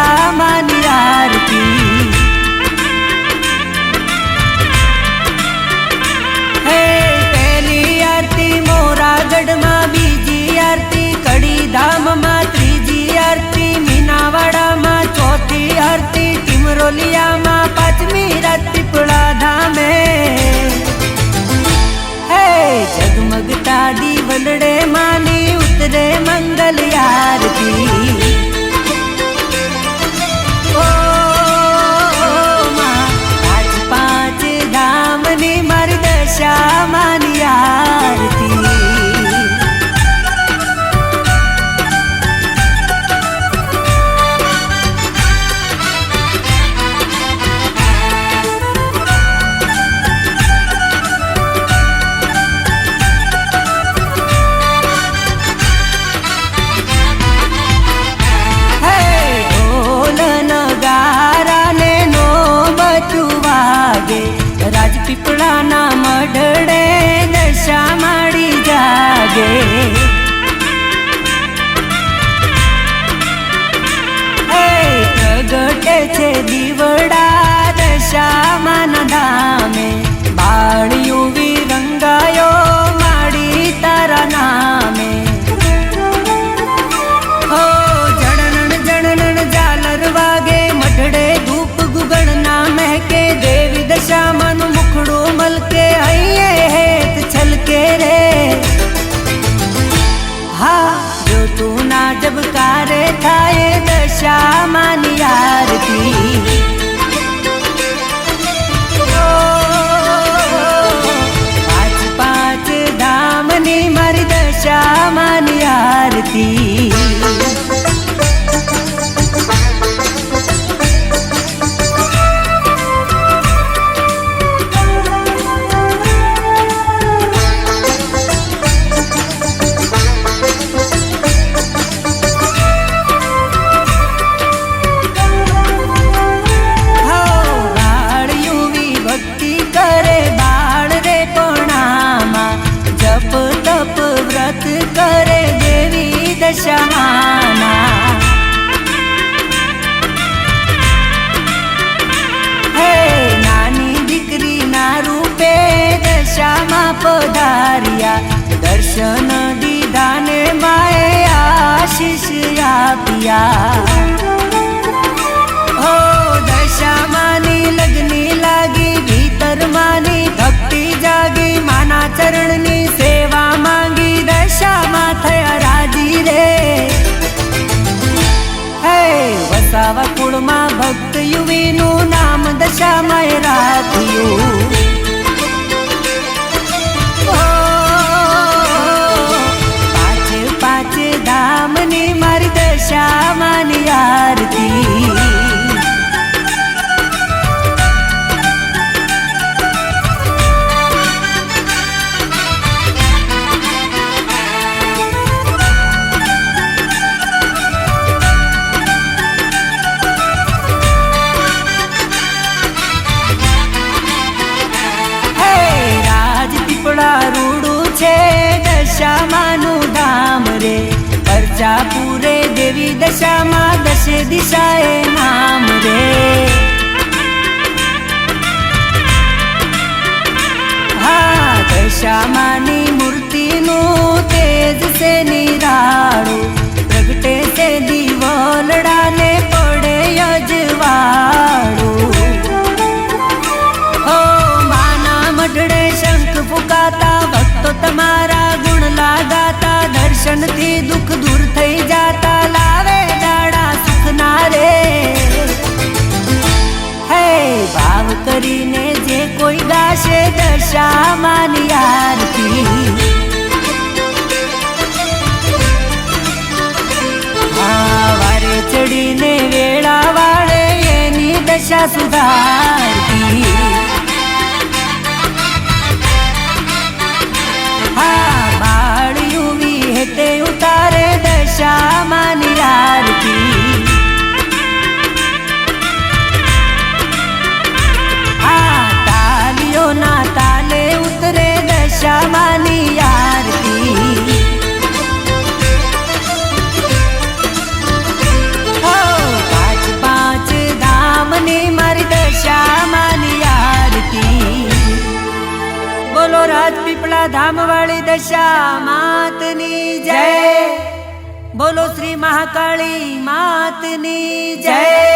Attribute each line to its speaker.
Speaker 1: દશામાની આરતી। હે પહેલી આરતી મોરાગઢમાં, બીજી આરતી કડીધામમાં, ત્રીજી આરતી મીનાવાડામાં, ચોથી આરતી ટીમરોલિયામાં, પાંચમી રાત પીપળા ધામે। હે જગમગતા દીવલડે માની ઉતરે મંગલ આરતી। ઓ માં પાંચ પાંચ ધામની મારી દશામાની આરતી। રાજપીપળાના મઢડે દશામાળી જાગે। પ્રગટે છે દીવડા દશામાના ધામે, બાળિયું વિરંગાયો માડી તારા નામે। હો જણન જણન ઝાલર વાગે, મઢડે ધૂપ ગુગળ ના મહેકે, દેવી દશામાનું મુખડું મલકે, અહીંયા હેત છલકે રે। હા જો તું ના જબકારે થાય દશામાની આરતી। પાંચ પાંચ ધામની મારી દશામાની આરતી। કરે દેવી દશામાના। હે નાની દીકરી ના રૂપે દશામાં પધાર્યા, દર્શન દીધા ને માએ આશીષ આપ્યા। હો દશામાની લગની લાગી, ભીતર માની ભક્તિ જાગી, માના ચરણની સેવા માંગી, દશામાં થયા રાજી રે। હે વસાવા કુળમાં ભક્ત યુવીનું નામ દશામાએ રાખ્યું। પાંચ પાંચ ધામની મારી દશામાની આરતી। રૂડું છે દશામાનું ધામ રે, પરચા પૂરે દેવી દશામાં, દશે દિશાએ નામ રે। હા દશામાની મૂર્તિનું તેજ છે નિરાળું, પ્રગટે છે દીવલડાને પડે અજવાળું। હો માના મઢડે શંખ ફૂંકાતા, ભક્તો તમારા ગુણ લાગાતા, દર્શનથી દુઃખ દૂર થઈ જાતા, લાવે દાડા સુખના રે। હે ભાવ કરીને જે કોઈ ગાશે દશામાની આરતી। હા વારે ચડીને વેળા વાળે એની દશા સુધારતી। હા બાળિયું વિહેતે ઉતારે દશામાની આરતી। હા તાલીઓના તાલે ઉતરે દશામાની આરતી। પાંચ દશા માતની જય, બોલો શ્રી મહાકાળી માતની જય।